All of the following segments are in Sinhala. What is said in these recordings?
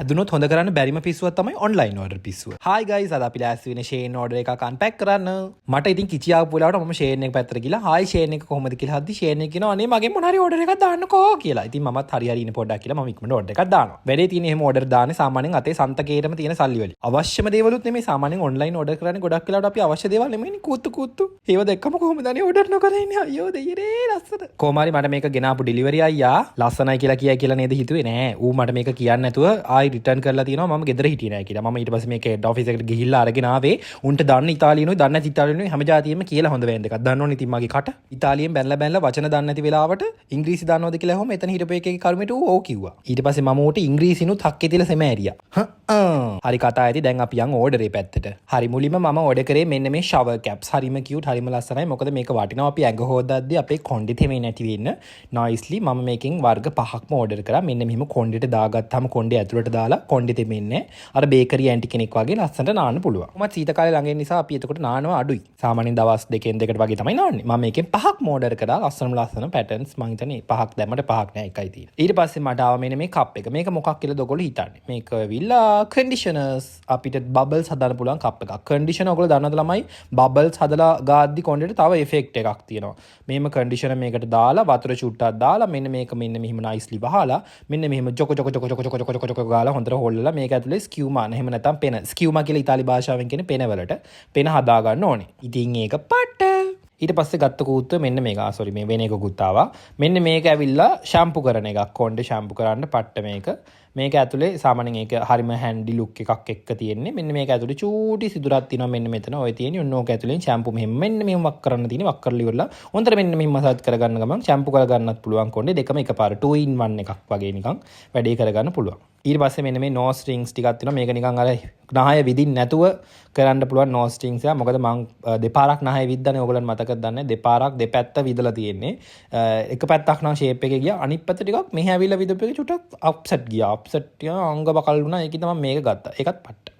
ඇදුනොත් හොඳ කරන්න බැරිම පිස්සුවක් තමයි ඔන්ලයින් ඕඩර් පිස්සුව. හායි ගයිස්, අද අපි ලෑස්ති වෙන SHEIN ඕඩර් එකක් අන්පැක් කරන්න. මට ඉතින් කිචි ආපු වෙලාවට මම SHEIN එක පැත්තට ගිහලා හායි SHEIN එක කොහොමද කියලා හද්දි SHEIN එක කියනවා අනේ මගෙන් මොන හරි ඕඩර් එකක් දාන්නකෝ කියලා. ඉතින් මමත් හරි ඉන්නේ පොඩ්ඩක් කියලා මම ඉක්මනට ඕඩර් එකක් දානවා. වැඩේ තියෙන්නේ එහෙම ඕඩර් දාන්නේ සාමාන්‍යයෙන් අතේ සන්තකේටම තියෙන සල්ලි වලින්. අවශ්‍යම දේවලුත් නෙමෙයි සාමාන්‍යයෙන් ඔන්ලයින් ඕඩර් කරන්නේ ගොඩක් වෙලාවට අපි අවශ්‍ය දේවල් නෙමෙයිනේ කුත්තු. ඒව දැක්කම කොහොමද අනේ ඕඩර් නොකර ඉන්නේ අයියෝ දෙයනේ ලස්සන. කොහොම හරි මට මේක ගෙනාපු ඩෙලිවරි අයියා ලස්සනයි කියලා කියයි කියලා නේද හිතුවේ නෑ. ඌ මට මේක කියන්නේ නැතුව ආයි රිටර්න් කරලා තියෙනවා. මම ගෙදර හිටියේ නෑ කියලා. මම ඊට පස්සේ මේක හෙඩ් ඔෆිස් එකට ගිහිල්ලා අරගෙන ආවේ. උන්ට දන්න ඉතාලියනුයි දන්නේ නැති ඉතාලියනුයි හැම જાතියෙම කියලා හොඳ වෙන දෙකක්. දන්නවනේ ඉතින් මගේ කට. ඉතාලියෙන් බැලලා වචන දන්නේ නැති වෙලාවට ඉංග්‍රීසි දන්නවද කියලා ඇහුවම එතන හිටපු එකේ කර්මයට ඌ ඕ කිව්වා. ඊට පස්සේ මම ඌට ඉංග්‍රීසිනුත් හක්කේ තියලා සෙම ඇරියා. හරි කතා ඇති. දැන් අපි යන් ඕඩරේ පැත්තට. හරි මුලින්ම මම ඕඩර් කරේ මෙන්න මේ shower caps. හරිම cute හරිම ලස්සනයි. මොකද මේක වටිනවා අපි ඇඟ හොදද්දී අපේ කොණ්ඩේ තෙමේ නැති වෙන්න. nicely මම මේකෙන් වර්ග 5ක්ම ඕඩර් කරා. මෙන්න මෙහෙම කොණ්ඩේට දාගත්තාම කොණ්ඩේ ඇතුළට දාලා කොණ්ඩේ තෙමෙන්නේ අර බේකරි ඇන්ටි කෙනෙක් වගේ ලස්සනට නාන්න පුළුවන්. මම සීත කාලේ ළඟ ඉන්න නිසා අපි එතකොට නානවා අඩුයි. සාමාන්‍යයෙන් දවස් දෙකෙන් දෙකට වගේ තමයි නාන්නේ. මම මේකෙන් 5ක්ම ඕඩර් කරා. ලස්සන පැටර්න්ස් මං හිතන්නේ 5ක් දැම්මට 5ක් නෑ එකයි තියෙන්නේ. ඊට පස්සේ මට ආව මෙන්න මේ කප් එක. මේක මොකක් කියලාද ඔයගොල්ලෝ හිතන්නේ? මේක විල්ලා කන්ඩිෂනර්ස් අපිට බබල්ස් හදන්න පුළුවන් කප් එකක්. කන්ඩිෂනර් ඔයගොල්ලෝ දන්නවද ළමයි? බබල්ස් හදලා ගාද්දි කොණ්ඩේට තව ඉෆෙක්ට් එකක් තියෙනවා. මෙහෙම කන්ඩිෂනර් මේකට දාලා වතුර චුට්ටක් දාලා මෙන්න මේක මෙන්න මෙහෙම නයිස්ලි වහලා මෙන්න මෙහෙම ජොක ගාලා හොඳට හොල්ලලා මේක ඇතුලේ ස්කියුමා එහෙම නැත්නම් පෙන ස්කියුමා කියලා ඉතාලි භාෂාවෙන් කියන පෙන වලට පෙන හදා ගන්න ඕනේ. ඉතින් ඒක පට ඊට පස්සේ ගත්ත කූත්තුව මෙන්න මේක සෝරි මේ වෙන එකකුත් ආවා. මෙන්න මේක ඇවිල්ලා ෂැම්පු කරන එකක්. කොණ්ඩේ ෂැම්පු කරන්න පට්ට මේක ඇතුලේ සාමාන්‍යයෙන් ඒක හරිම හැන්ඩි ලුක් එකක් එක්ක තියෙන්නේ. මෙන්න මේක ඇතුලේ චූටි සිදුරක් තියෙනවා මෙන්න මෙතන. ඔය තියෙන්නේ ඔන්න ඕක ඇතුලේ ෂැම්පු මෙන්න මෙහෙම වක් කරන්න තියෙන්නේ. වක් කරලා ඉවරලා හොඳට මෙන්න මෙහෙම මසාජ් කරගන්න ගමන් ෂැම්පු කරගන්නත් පුළුවන් කොණ්ඩේ දෙකම එකපාර 2 in 1 එකක් වගේ නිකන් වැඩේ කරගන්න පුළුවන්. ඊට පස්සේ මෙන්න මේ නෝස් ස්ට්‍රින්ග්ස් ටිකක් තියෙනවා. මේක නිකන් අර නහය විදින් නැතුව කරන්න පුළුවන් නෝස් ස්ට්‍රින්ග්ස් එක. මොකද මං දෙපාරක් නහය විද්දානේ ඕගොල්ලන් මතකද දන්නේ දෙපාරක් දෙපැත්ත විදලා තියෙන්නේ. එක පැත්තක් නම් ෂේප් එකේ ගියා. අනිත් පැත්ත ටිකක් මෙහෙ ඇවිල්ලා විදපු එක චුට්ටක් අප්සෙට් ගියා. අප්සෙට් අංග බකල් වුණා. ඒකයි තමයි මේක ගත්තා. ඒකත් පට්ට.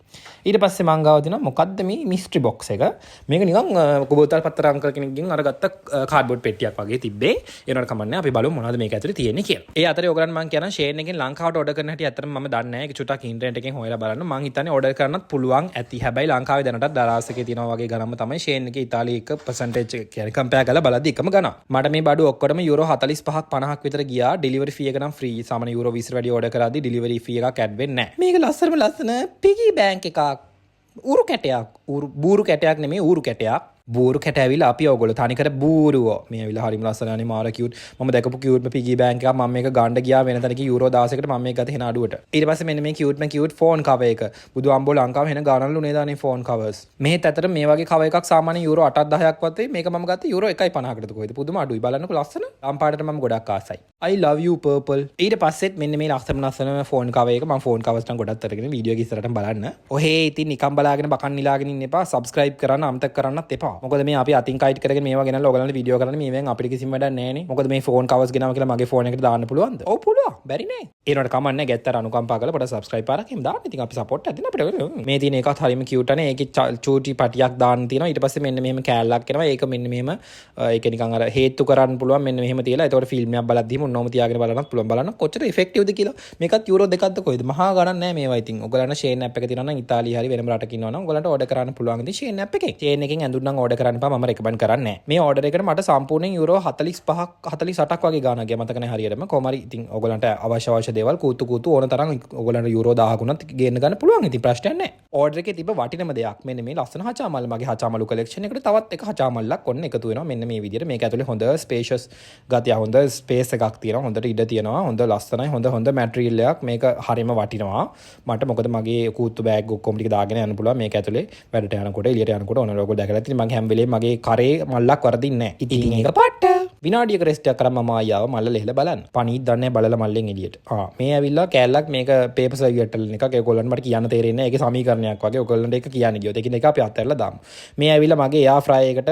ඊට පස්සේ මං ගාව තියෙනවා මොකද්ද මේ මිස්ට්‍රි බොක්ස් එක. මේක නිකන් කොබෝතල් පත්තර අංකල් කෙනෙක්ගෙන් අර ගත්ත කාඩ්බෝඩ් පෙට්ටියක් වගේ තිබ්බේ. ඒනකට කමන්නේ අපි බලමු මොනවද මේක ඇතුලේ තියෙන්නේ කියලා. ඒ අතරේ ඔයගලන් මං කියනවා SHEIN එකෙන් ලංකාවට ඕඩර් කරන හැටි අතරම මම දන්නේ නැහැ. ඒක චුට්ටක් ඉන්ටර්නෙට් එකෙන් හොයලා බලන්න. මං හිතන්නේ ඕඩර් කරන්නත් පුළුවන් ඇති. හැබැයි ලංකාවේ දැනටත් දරාස් එකේ තියෙනවා වගේ ගණන්ම තමයි SHEIN එකේ ඉතාලියේ එක percentage එක කියන්නේ කම්පෙයාර් කරලා බලද්දි එකම ගණන්. මට මේ බඩු ඔක්කොටම යුරෝ 45ක් 50ක් විතර ගියා. ඩෙලිවරි ෆී එක නම් ෆ්‍රී. සාමාන්‍ය යුරෝ 20 වැඩි ඕඩර් කරාදී ඩෙලිවරි ෆී එකක් ඇඩ් වෙන්නේ නැහැ. මේක ලස්සන පිගි බැංක් එකක්. ඌරු කැටයක් බූරු කැටයක් නෙමෙයි ඌරු කැටයක්. බූරු කැට ඇවිල්ලා අපි ඔයගොල්ලෝ තනිකර බූරුවෝ මේ ඇවිල්ලා හරිම ලස්සනනේ මාර කියුට්. මම දැකපු කියුට්ම පිගි බැංක් එකක්. මම මේක ගන්න ගියා වෙන තැනක යුරෝ 16කට මම මේක ගත්ත හෙන අඩුවට. ඊට පස්සේ මෙන්න මේ කියුට් ෆෝන් කවර් එක. බුදු අම්බෝ ලංකාවේ හෙන ගානලු නේද අනේ ෆෝන් කවර්ස්. මෙහෙත් ඇතර මේ වගේ කවර් එකක් සාමාන්‍ය යුරෝ 8ක් 10ක් වත්තේ. මේක මම ගත්තේ යුරෝ 1.50කටද කොහෙද. පුදුම අඩුයි. බලන්නකො ලස්සන. ලම්පාඩට මම ගොඩක් ආසයි. I love you purple. ඊට පස්සෙත් මෙන්න මේ ලස්සන ෆෝන් කවර් එක. මම ෆෝන් කවර්ස් නම් ගොඩක් අරගෙන වීඩියෝ එක ඉස්සරහටම බලන්න. ඔහේ ඉතින් නිකන් බලාගෙන බකන් නිලාගෙන ඉන්න එපා. subscribe කරන්න අමතක කරන්නත් එපා. මොකද මේ අපි අතින් කයිට් කරගෙන මේවා ගෙනල්ලා ඔයගලන්ට වීඩියෝ කරන්න මේවෙන් අපිට කිසිම වැඩක් නැහැ නේ. මොකද මේ ෆෝන් කවර්ස් ගෙනාවා කියලා මගේ ෆෝන් එකට දාන්න පුළුවන්ද? ඔව් පුළුවන්. බැරි නේ. ඒනට කමන්නේ ගැත්තර අනුකම්පා කරලා පොඩ subscribe පාරක් එහෙම දාන්න. ඉතින් අපි support එකක් දෙන්න අපිට. මේ තියෙන එකත් හරියම cute නේ. ඒකේ චූටි පටියක් දාන්න තියෙනවා. ඊට පස්සේ මෙන්න මෙහෙම කෑල්ලක් එනවා. ඒක මෙන්න මෙහෙම ඒක නිකන් අර හේතු කරන්න පුළුවන් මෙන්න මෙහෙම තියලා. ඒතකොට ෆිල්ම් එකක් බලද්දිම ඔන්නෝම තියාගෙන බලන්නත් පුළුවන්. බලන්න කොච්චර effectiveද කියලා. මේකත් යුරෝ 2ක්ද කොහෙද? මහා ගණන් නැහැ මේවා. ඉතින් ඔයගලන්ට SHEIN app එක තියෙනවා නම් ඉතාලිය හරි වෙනම රටක ඉන්නවා නම් ඔයගලන්ට order කරන්න පුළුවන්. ඉතින් SHEIN app එකෙන්. SHEIN එකෙන් ඇඳුම් නම් order කරන්න එපා. මම recommend කරන්නේ නැහැ. මේ order එකට මට සම්පූර්ණයෙන් යුරෝ 45ක් 48ක් වගේ ගාණක් ගියා. මතක නැහැ හරියටම. කොහොම හරි ඉතින් ඔයගලන්ට අවශ්‍ය දේවල් කූතු ඕන තරම් ඔයගලන්ට යුරෝ 1000කුණත් ගේන්න ගන්න පුළුවන්. ඉතින් ප්‍රශ්නයක් නැහැ. order එකේ තිබ්බ වටිනම දෙයක් මෙන්න මේ ලස්සන හචාමල්. මගේ හචාමලු collection එකට තවත් එක හචාමල්ලක් ඔන්න එකතු වෙනවා. මෙන්න මේ විදිහට මේක ඇතුලේ හොඳ spacious ගතිය හොඳ space එකක් තියෙනවා. හොඳට ඉඩ තියෙනවා. හොඳ ලස්සනයි. හොඳ material එකක්. මේක හරියම වටිනවා. මට මොකද මගේ කූතු බෑග් ඔක්කොම ටික දාගෙන යන්න පුළුවන්. මේක ඇතුලේ වැඩට යනකොට එළියට යනකොට ඕන ඔයගොල්ලෝ දැකලා තියෙන මගේ හැම වෙලේම මගේ කරේ මල්ලක් වරදින්නේ නැහැ. ඉතින් ඒක පට්ට විනාඩියක රෙස්ට් එකක් කරන් මම ආයාව මල්ල ලෙහලා බලන්න. පණීත් දන්නේ බලලා මල්ලෙන් එළියට. මේ ඇවිල්ලා කෑල්ලක් මේක පේපර් සර්වියට් වල එකක්. ඒගොල්ලන්ට මට කියන්න තේරෙන්නේ නැහැ. ඒකේ සමීකරණයක් වගේ. ඔයගොල්ලන්ට ඒක කියන්න ගියොත් ඒකින් එක අපි අත්හැරලා දාමු. මේ ඇවිල්ලා මගේ එයා ෆ්‍රයි එකට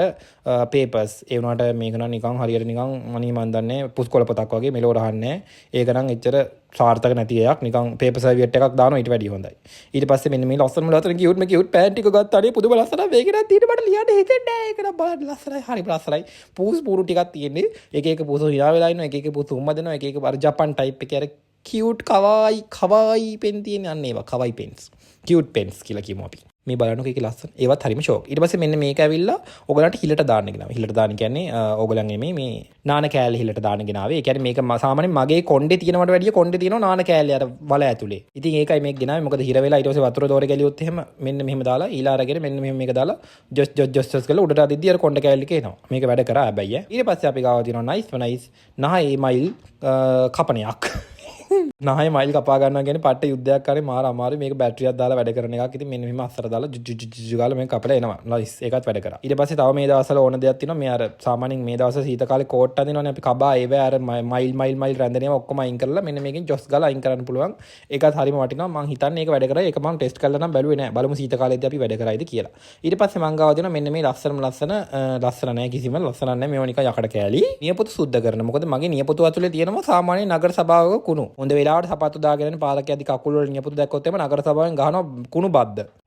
පේපර්ස්. ඒ වුණාට මේක නම් නිකන් හරියට නිකන් මනී මන් දන්නේ පුස්කොළ පොතක් වගේ මෙලෝ රහන්නේ. ඒක නම් එච්චර සාර්ථක නැති එකක්. නිකන් පේපර් සර්වියට් එකක් දානවා ඊට වැඩිය හොඳයි. ඊට පස්සේ මෙන්න මේ ලස්සන කියුට් පෑන්ට් ටික ගත්තා. අනේ පුදුම ලස්සනයි. මේක නම් ඊට මට ලියන්න හිතෙන්නේ නැහැ. ඒක නම් බලන්න ලස්සනයි. හරි ලස්සනයි. පූස් පූරු ටිකක් තියෙන්නේ. එක එක පූසෝ හිනා වෙලා ඉන්නවා. එක එක පූසෝ උම්ම දෙනවා. එක එක අර ජපාන් ටයිප් එකේ අර කියුට් කවයි පෙන් තියෙන අන්න ඒවා කවයි පෙන්ස් කියුට් පෙන්ස් කියලා කියමු අපි. මේ බලන්නකෝ ඒකේ ලස්සන. ඒවත් හරිම ෂෝක්. ඊට පස්සේ මෙන්න මේක ඇවිල්ලා ඔයගලන්ට හිලට දාන්න ගෙනාවා. හිලට දාන්න කියන්නේ ඔයගලන් මේ නාන කෑල්ල හිලට දාන්න ගෙනාවේ. ඒ කියන්නේ මේක සාමාන්‍යයෙන් මගේ කොණ්ඩේ තියෙනවට වැඩිය කොණ්ඩේ තියෙනවා නාන කෑල්ල අර වල ඇතුලේ. ඉතින් ඒකයි මේක ගෙනාවේ. මොකද හිර වෙලා ඊට පස්සේ වතුර දෝරේ ගැලියොත් එහෙම මෙන්න මෙහෙම දාලා ඊළා අරගෙන මෙන්න මෙහෙම මේක දාලා ජොස් කරලා උඩට අදිද්දි අර කොණ්ඩ කෑල්ල එක එනවා. මේක වැඩ කරා හැබැයි ඊට පස්සේ අපි ගාව තියෙනවා නයිස් නහයි මයිල් කපනයක්. නහයි මයිල් කපා ගන්නවා කියන්නේ පට්ට යුද්ධයක් කරේ මාර අමාරුයි. මේක බැටරියක් දාලා වැඩ කරන එකක්. ඉතින් මෙන්න මෙහෙම අස්සර දාලා ජු ගාලා මේක කපලා එනවා. නයිස්. ඒකත් වැඩ කරා. ඊට පස්සේ තව මේ දවස්වල ඕන දෙයක් තියෙනවා. මේ අර සාමාන්‍යයෙන් මේ දවස්වල සීත කාලේ කෝට් අදිනවනේ අපි කබා ඒවැ අර මයිල් රැඳෙනේම ඔක්කොම අයින් කරලා මෙන්න මේකෙන් ජොස් ගාලා අයින් කරන්න පුළුවන්. ඒකත් හරිම වටිනවා. මං හිතන්නේ ඒක වැඩ කරා. ඒක මං ටෙස්ට් කරලා නම් බැලුවේ නෑ. බලමු සීත කාලේදී අපි වැඩ කරයිද කියලා. ඊට පස්සේ මං ගාව දෙනවා මෙන්න මේ ලස්සන නෑ කිසිම ලස්සන නෑ. මේවා නිකන් යකඩ කෑලි. නියපොතු සුද්ධ කරන. මොකද මගේ නියපොතු ඇතුලේ තියෙනවා සාමාන්‍ය නගර සභාවක කුණු. හොඳ වෙලාවට සපත්තු දාගෙන පාරක යද්දි කකුල් වල නියපොතු දැක්කොත් එම නගර සභාවෙන් ගහනවා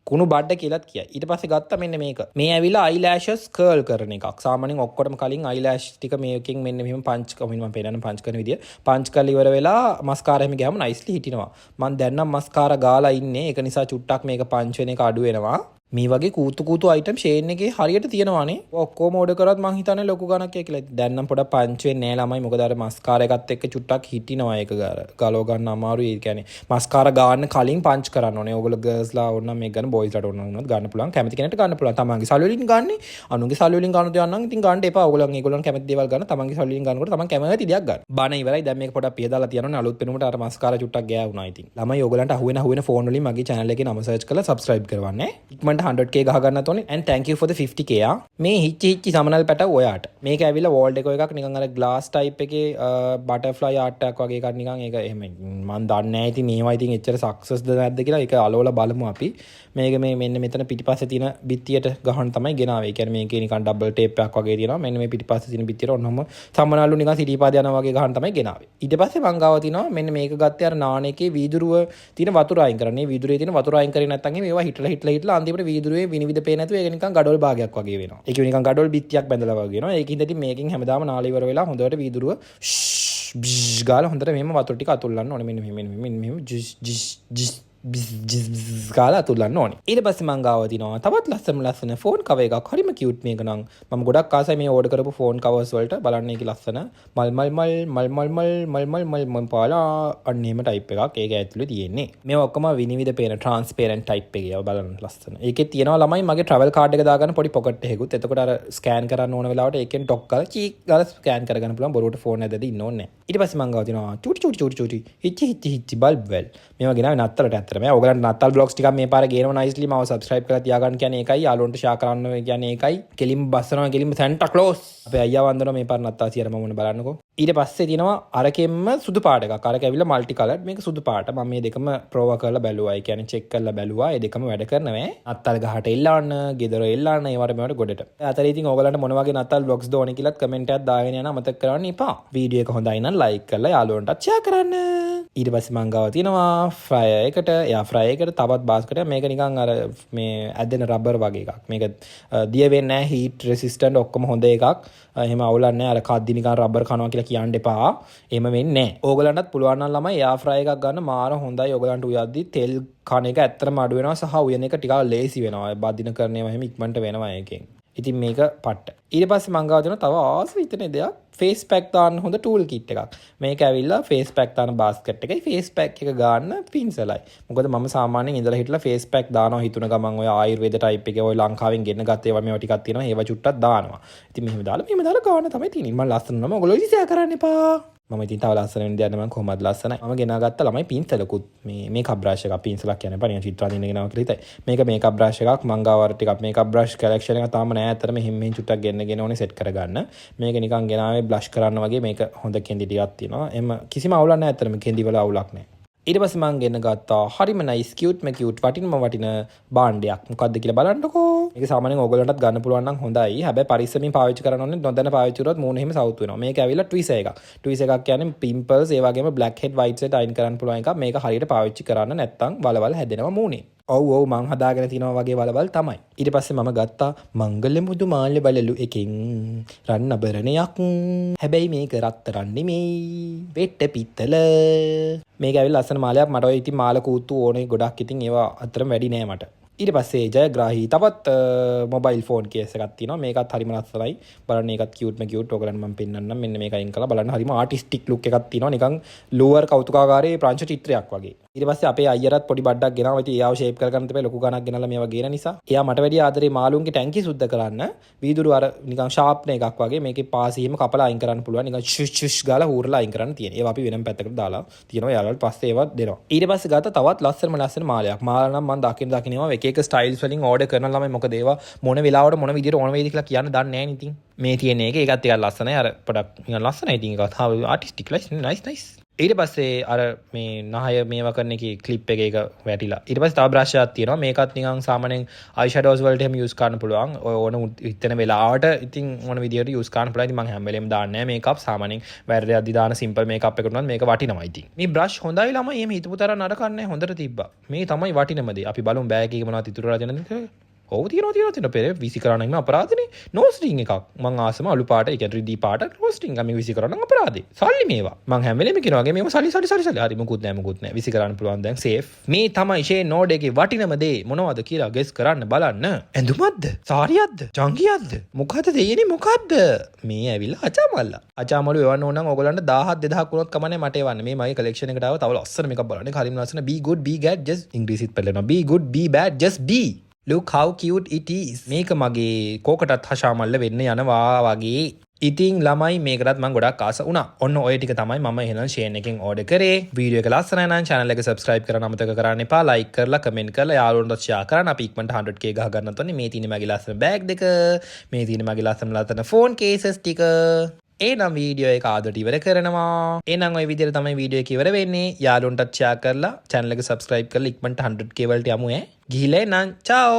කුණු බඩ කියලාත් කියයි. ඊට පස්සේ ගත්තා මෙන්න මේක. මේ ඇවිල්ලා අයිලෑෂස් කර්ල් කරන එකක්. සාමාන්‍යයෙන් ඔක්කොටම කලින් අයිලෑෂ් ටික මේකෙන් මෙන්න මෙහෙම පංච් මම පෙන්නන පංච් කරන විදිය. පංච් කරලා ඉවර වෙලා මස්කාරා එහෙම ගියාම නයිස්ලි හිටිනවා. මම දැන් නම් මස්කාරා ගාලා ඉන්නේ. ඒක නිසා චුට්ටක් මේක පංච් වෙන එක අඩු වෙනවා. මේ වගේ කූතු අයිටම් ෂේන් එකේ හරියට තියෙනවානේ. ඔක්කොම ඕඩර් කරත් මං හිතන්නේ ලොකු ගණක් කියලා. දැන් නම් පොඩක් පංච් වෙන්නේ නෑ ළමයි. මොකද අර මස්කාරා එකත් එක්ක චුට්ටක් හිටිනවා ඒක ගලව ගන්න අමාරුයි. ඒ කියන්නේ මස්කාරා ගන්න කලින් පංච් කරන්න ඕනේ. ඕගොල්ලෝ ගර්ල්ස්ලා ඕනනම් මේක ගන්න බොයිස්ලාට ඕනනම් ගන්න පුළුවන්. කැමති කෙනෙක්ට ගන්න පුළුවන්. තමන්ගේ සල්ලි වලින් ගන්න. අනුන්ගේ සල්ලි වලින් ගන්න දෙයක් නම් ඉතින් ගන්න එපා. ඒගොල්ලන් කැමති දේවල් ගන්න. තමන්ගේ සල්ලි වලින් ගන්නකොට තමන් කැමති දෙයක් ගන්න. බාන ඉවරයි. දැන් මේක පොඩක් පියදාලා තියනවනේ අලුත් පෙනුමට අර මස්කාරා චුට්ටක් ගෑවුනා ඉතින්. ළමයි ඕගොල්ලන්ට අහුවෙන ෆෝන් වලින් මගේ channel එකේ නම search කරලා subscribe කරවන්න. ඉක්මනට 100k ගහ ගන්න and thank you for the 50k මේ හිච්චි සමනල් පැට ඔයාට මේක ඇවිල්ලා වෝල් ඩෙකෝ එකක් නිකන් අර glass type එකේ butterfly art එකක් වගේ එකක් නිකන් ඒක එහෙම මම දන්නේ නැහැ ඉතින් මේවා ඉතින් එච්චර success ද නැද්ද කියලා ඒක අලවලා බලමු අපි මේක මේ මෙන්න මෙතන පිටිපස්සේ තියෙන බිත්තියට ගහන්න තමයි ගෙනාවේ. ඒ කියන්නේ මේකේ නිකන් double tape එකක් වගේ තියෙනවා. මෙන්න මේ පිටිපස්සේ තියෙන බිත්තියට ඔන්නම සම්මනාලු නිකන් සිටිපාද යනවා වගේ ගහන්න තමයි ගෙනාවේ. ඊට පස්සේ මං ගාව තිනවා මෙන්න මේක ගත්තේ අර නානේකේ වීදුරුව තියෙන වතුර අයින් කරන්නේ. වීදුරුවේ තියෙන වතුර අයින් කරේ නැත්නම් මේවා හිටලා අන්තිමට වීදුරුවේ විනිවිද පේන්නේ නැතුව ඒක නිකන් ගඩොල් භාගයක් වගේ වෙනවා. ඒක නිකන් ගඩොල් බිත්තියක් බැඳලා වගේ වෙනවා. ඒකින්ද ඉතින් මේකෙන් හැමදාම නාල ඉවර වෙලා හොඳට වීදුරුව ගාලා හොඳට මෙහෙම වතුර ටික අතුල්ලන්න ඕනේ. මෙන්න මෙහෙම ගාලා අතුල්ලන්න ඕනේ. ඊට පස්සේ මං ගාව තිනවා තවත් ලස්සන ෆෝන් කවර් එකක්. හරිම කියුට් මේක නම්. මම ගොඩක් ආසයි මේ ඕඩර් කරපු ෆෝන් කවර්ස් වලට. බලන්න ඒකේ ලස්සන මල් පාලා අන්න එහෙම ටයිප් එකක් ඒක ඇතුලේ තියෙන්නේ. මේවා ඔක්කොම විනිවිද පේන ට්‍රාන්ස්පරන්ට් ටයිප් එකේ. ඒවා බලන්න ලස්සන. ඒකේ තියෙනවා ළමයි මගේ ට්‍රැවල් කාඩ් එක දාගන්න පොඩි පොකට් එකකුත්. එතකොට අර ස්කෑන් කරන්න ඕන වෙලාවට ඒකෙන් ටොක් කරලා චීක් ගාලා ස්කෑන් කරගන්න පුළුවන්. බොරුවට ෆෝන් ඇදලා ඉන්න ඕනේ නැහැ. ඊට පස්සේ මං ගාව තිනවා චූටි හිච්චි බල්බ් වෙල්. මේවා ගෙනාවේ නත්තලට ඇත්තටම. ඔයගලන්ට නත්තල් බ්ලොග්ස් ටිකක් මේ පාර ගේනවා නයිස්ලි. මාව සබ්ස්ක්‍රයිබ් කරලා තියාගන්න කියන්නේ ඒකයි. යාළුවන්ට ෂෙයා කරන්න කියන්නේ ඒකයි. කෙලින් බස්සනවා කෙලින් සැන්ටා ක්ලෝස්. අපේ අයියා වන්දනවා මේ පාර නත්තා සියරම මොන බලන්නකෝ. ඊට පස්සේ තියෙනවා අරකෙම්ම සුදු පාට එකක්. අරක ඇවිල්ලා මල්ටි කලර්ඩ්. මේක සුදු පාට. මම මේ දෙකම ප්‍රෝවා කරලා බැලුවා. ඒ කියන්නේ චෙක් කරලා බැලුවා. ඒ දෙකම වැඩ කරනවා. නත්තල් ගහට එල්ලවන්න, ගෙදර එල්ලන්න, ඒවට මේවට ගොඩට. අතරේ ඉතින් ඔයගලන්ට මොන වගේ නත්තල් බ්ලොග්ස් දෝනේ කියලාත් කමෙන්ට් එකක් දාගෙන යන්න අමතක කරන්න එපා. වීඩියෝ එක හොඳයි නම් ලයික් කරලා යාළුවන්ටත් ෂෙයා කරන්න. ඊට පස්සේ මං ගාව තියෙනවා ෆ්‍රයර් එකට. එයා ෆ්‍රයර් එකට තවත් බාස්කට් මේක නිකන් අර මේ ඇදෙන රබර් වගේ එකක්. මේක දිය වෙන්නේ නැහැ, හීට් රෙසිස්ටන්ට් ඔක්කොම හොඳ එකක්. එහෙම අවුලක් නැහැ. අර කද්දි නිකන් රබර් කනවා කියලා කියන්න එපා. එහෙම වෙන්නේ නැහැ. ඕගලන්ටත් පුළුවන් නම් ළමයි එයා ෆ්‍රයර් එකක් ගන්න මාර හොඳයි. ඕගලන්ට උයද්දි තෙල් කන එක ඇත්තටම අඩු වෙනවා සහ උයන එක ටිකක් ලේසි වෙනවා. බදින කරන ඒවා එහෙම ඉක්මනට වෙනවා ඒකෙන්. ඉතින් මේක පට්ට. ඊට පස්සේ මං ගාව දෙනවා තව ආස විතරනේ දෙයක්. ෆේස් පැක් දාන්න හොඳ ටූල් කිට් එකක්. මේක ඇවිල්ලා ෆේස් පැක් දාන බාස්කට් එකයි ෆේස් පැක් එක ගන්න පින්සලයි. මොකද මම සාමාන්‍යයෙන් ඉඳලා හිටලා ෆේස් පැක් දානවා හිතුන ගමන් ඔය ආයුර්වේද ටයිප් එකේ ඔය ලංකාවෙන් ගෙන්න ගත්ත ඒවා මේවා ටිකක් තියෙනවා. ඒවා චුට්ටක් දානවා. ඉතින් මෙහෙම දාලා ගන්න තමයි තියෙන්නේ. මම ලස්සන නම ඔයගොල්ලෝ ඉතින් කරන්න එපා. මම ඉතින් තව ලස්සන වෙන දෙයක් නම් කොහොමද ලස්සනයි. මම ගෙනාගත්ත ළමයි පින්සලකුත් මේ මේකප් බ්‍රෂ් එකක්. පින්සලක් කියන්නේ පරිණ චිත්‍රාදීන ගෙනාවා කියලා හිතයි. මේක මේකප් බ්‍රෂ් එකක්. මං ගාව අර ටිකක් මේකප් බ්‍රෂ් කලෙක්ෂන් එක තාම නෑ. අතරම හිම්මෙන් චුට්ටක් ගෙන්නගෙන ඕනේ සෙට් කරගන්න. මේක නිකන් ගෙනාවේ බ්ලෂ් කරන්න වගේ. මේක හොඳ කෙඳි ටිකක් තියෙනවා. එම කිසිම අවුලක් නෑ. අතරම කෙඳි වල අවුලක් නෑ. ඊට පස්සේ මං ගෙන්න ගත්තා හරිම නයිස් කියුට් වටින භාණ්ඩයක්. මොකද්ද කියලා බලන්නකෝ. මේක සාමාන්‍යයෙන් ඕගොල්ලන්ටත් ගන්න පුළුවන් නම් හොඳයි. හැබැයි පරිස්සමින් පාවිච්චි කරන්න ඕනේ. නොදැන පාවිච්චි කරොත් මූණ එහෙම සවුත් වෙනවා. මේක ඇවිල්ලා ට්විසර් එකක්. ට්විසර් එකක් කියන්නේ පිම්පල්ස් ඒ වගේම බ්ලැක් හෙඩ් වයිට්ස් එකට අයින් කරන්න පුළුවන් එකක්. මේක හරියට පාවිච්චි කරන්න නැත්නම් වලවල් හැදෙනවා මූණේ. ඔව් මං හදාගෙන තිනවා වගේ වලබල් තමයි. ඊට පස්සේ මම ගත්තා මංගල මුදු මාල්‍ය බලලු එකෙන් රන් අබරණයක්. හැබැයි මේක රත්තරන් නෙමෙයි. වෙට්ට පිත්තල. මේක ඇවිල්ලා ලස්සන මාලයක්. මට ඔය ඉතින් මාල කූතු ඕනේ ගොඩක්. ඉතින් ඒවා අතරම වැඩි නෑ මට. ඊට පස්සේ ජයග්‍රාහී තවත් මොබයිල් ෆෝන් කේස් එකක් තියෙනවා. මේකත් හරිම ලස්සනයි. බලන්න ඒකත් කියුට්ම කියුට්. ඔයගලන්ට මම පෙන්නන්නම්. මෙන්න මේක අයින් කරලා බලන්න හරිම ආටිස්ටික් ලුක් එකක් තියෙනවා. නිකන් ලෝවර් කෞතුකාගාරයේ ප්‍රංශ චිත්‍රයක් වගේ. ඊට පස්සේ අපේ අයියරත් පොඩි බඩක් ගෙනාවා. ඉතින් එයාව ෂේප් කරගන්න තිබේ ලොකු ගණක් ගෙනලා මේවා ගේන නිසා. එයා මට වැඩි ආදරේ මාළුන්ගේ ටැංකිය සුද්ධ කරන්න. වීදුරු අර නිකන් ෂාප්නර් එකක් වගේ මේකේ පාසියෙම කපලා අයින් කරන්න පුළුවන්. නිකන් ෂුෂ් ෂුෂ් ගාලා හූරලා අයින් කරන්න තියෙන. ඒවා අපි වෙනම පැත්තකට දාලා තියෙනවා. යාළුවන්ට පස්සේ ඒවා දෙනවා. ඊට පස්සේ ගත්ත තවත් ලස්සන මාලයක්. මාල නම් මම දකින්න ඒවා එක එක ස්ටයිල්ස් වලින් ඕඩර් කරන ළමයි මොකද ඒවා මොන වෙලාවට මොන විදියට ඕන වේද කියලා කියන්න දන්නේ නැහැ නේ ඉතින්. මේ තියෙන එක ඒකත් ටිකක් ලස්සනයි. අර පොඩක් නිකන් ලස්සනයි ඉතින් ඒකත් ආටිස්ටික් නයිස්. ඊට පස්සේ අර මේ නහය මේවා කරන එකේ ක්ලිප් එක වැටිලා. ඊට පස්සේ තව බ්‍රෂ් එකක් තියෙනවා. මේකත් නිකන් සාමාන්‍යයෙන් අයි ෂැඩෝස් වලට එහෙම යූස් කරන්න පුළුවන්. ඕන හිතන වෙලාවට ඉතින් ඕන විදියට යූස් කරන්න පුළුවන්. ඉතින් මම හැම වෙලෙම දාන්නේ නැහැ මේකප්. සාමාන්‍යයෙන් වැරදි දාන සිම්පල් මේකප් එකකට උනත් මේක වටිනවා ඉතින්. මේ බ්‍රෂ් හොඳයි ළමයි. එහෙම හිතපු තරම් නරක නැහැ. හොඳට තිබ්බා. මේ තමයි වටිනම දේ. අපි බලමු බෑග් එකේ මොනවද ඉතුරු වෙලා තියෙනද කියලා. ඔව් තියෙනවා පෙර විසි කරන්න නම් අපරාධනේ. නෝස් රින් එකක් මං ආසම අලු පාට ඒ කියන්නේ රිදී පාට නෝස් රින් එක මේ විසි කරන්න නම් අපරාධේ. සල්ලි මේවා. මං හැම වෙලෙම කියනවා වගේ මේවා සල්ලි. හරි මොකුත් නැහැ. විසි කරන්න පුළුවන් දැන් සේෆ්. මේ තමයි SHEIN Order එකේ වටිනම දේ මොනවද කියලා ගෙස් කරන්න බලන්න. ඇඳුමක්ද? සාරියක්ද? ජංගියක්ද? මොකද්ද දෙයනේ මොකද්ද? මේ ඇවිල්ලා අචාමල්ලා. අචාමලු එවන්න ඕන නම් ඔයගලන්ට 1000 2000 වුණොත් කමන්නේ මට එවන්න. මේ මගේ කලෙක්ෂන් එකට ආව තව ලස්සන මේකක් බලන්න. හරිම ලස්සන be good be bad just ඉංග්‍රීසිත් පෙළනවා. be good be bad just be. Look how cute it is. මේක මගේ කෝකටත් හෂාමල්ල වෙන්න යනවා වගේ. ඉතින් ළමයි මේකටත් මම ගොඩක් ආස වුණා. ඔන්න ඔය ටික තමයි මම එහෙනම් SHEIN එකෙන් ඕඩර් කරේ. වීඩියෝ එක ලස්සනයි නම් channel එක subscribe කරන්න අමතක කරන්න එපා. like කරලා comment කරලා යාළුවන්ට share කරන්න. අපි ඉක්මනට 100k ගහ ගන්නත් ඕනේ. මේ තියෙන මගේ ලස්සන bag දෙක. මේ තියෙන මගේ ලස්සන phone cases ටික. එනම් වීඩියෝ එක ආදරට ඉවර කරනවා. එනම් ওই විදිහට තමයි වීඩියෝ එක ඉවර වෙන්නේ. යාළුවන්ටත් share කරලා channel එක subscribe කරලා ඉක්මනට 100k වලට යමු ඈ. ගිහිල්ලා එනම්. ciao.